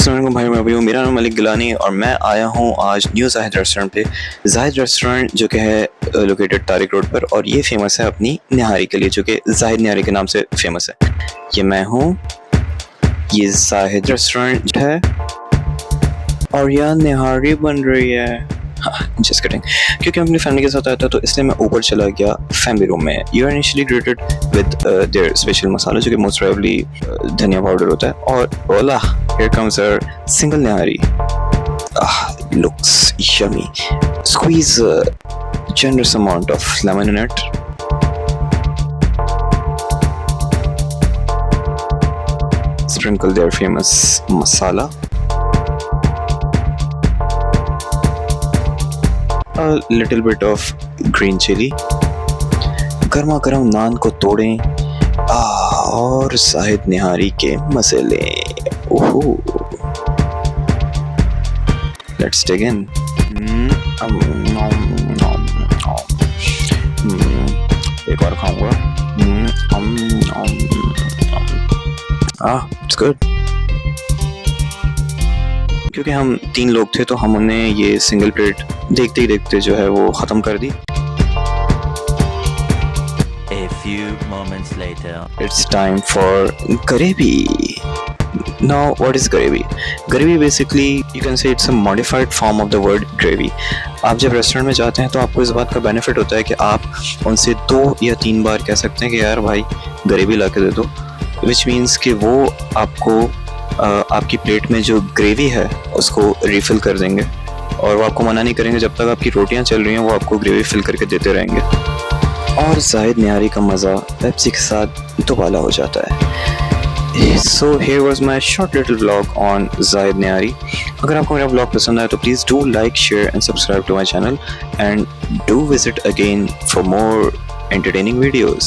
अस्सलाम भाई मैं मेरा नाम मलिक गिलानी और मैं आया हूँ आज न्यू जाहिद रेस्टोरेंट पे। जाहिद रेस्टोरेंट जो कि है लोकेटेड तारिक रोड पर, और ये फेमस है अपनी निहारी के लिए, जो कि जाहिद निहारी के नाम से फेमस है। ये मैं हूँ, ये जाहिद रेस्टोरेंट है और यहाँ निहारी बन रही है। जस्ट किडिंग, क्योंकि मैं अपनी फैमिली के साथ आया था तो इसलिए मैं ऊपर चला गया फैमिली रूम में। You are initially greeted with their special masala, जो कि मोस्ट प्रोबेबली धनिया पाउडर होता है। और voila, here comes our single nihari. Looks yummy. Squeeze generous amount of lemon in it. Sprinkle their famous masala. A little bit of green chili. गर्मा गर्म नान को तोड़ें और जाहिद निहारी के मजे लें। ओहो, let's dig in. एक और खाऊंगा। It's good. क्योंकि हम 3 लोग थे तो हमने ये सिंगल प्लेट देखते ही देखते जो है वो ख़त्म कर दी। A few moments later. It's time for gravy. Now, what is gravy? Gravy basically, you can say it's a modified form of the word gravy. आप जब रेस्टोरेंट में जाते हैं तो आपको इस बात का बेनिफिट होता है कि आप उनसे 2 या 3 बार कह सकते हैं कि यार भाई ग्रेवी ला के दे दो, which means कि वो आपको आपकी प्लेट में जो ग्रेवी है उसको रिफ़िल कर देंगे और वो आपको मना नहीं करेंगे। जब तक आपकी रोटियां चल रही हैं वो आपको ग्रेवी फिल करके देते रहेंगे। और जाहिद निहारी का मज़ा पेप्सी के साथ दोबाला हो जाता है। So here was my short little vlog on Zahid Nihari. अगर आपको मेरा vlog पसंद आया तो please do like, share and subscribe to my channel and do visit again for more entertaining videos.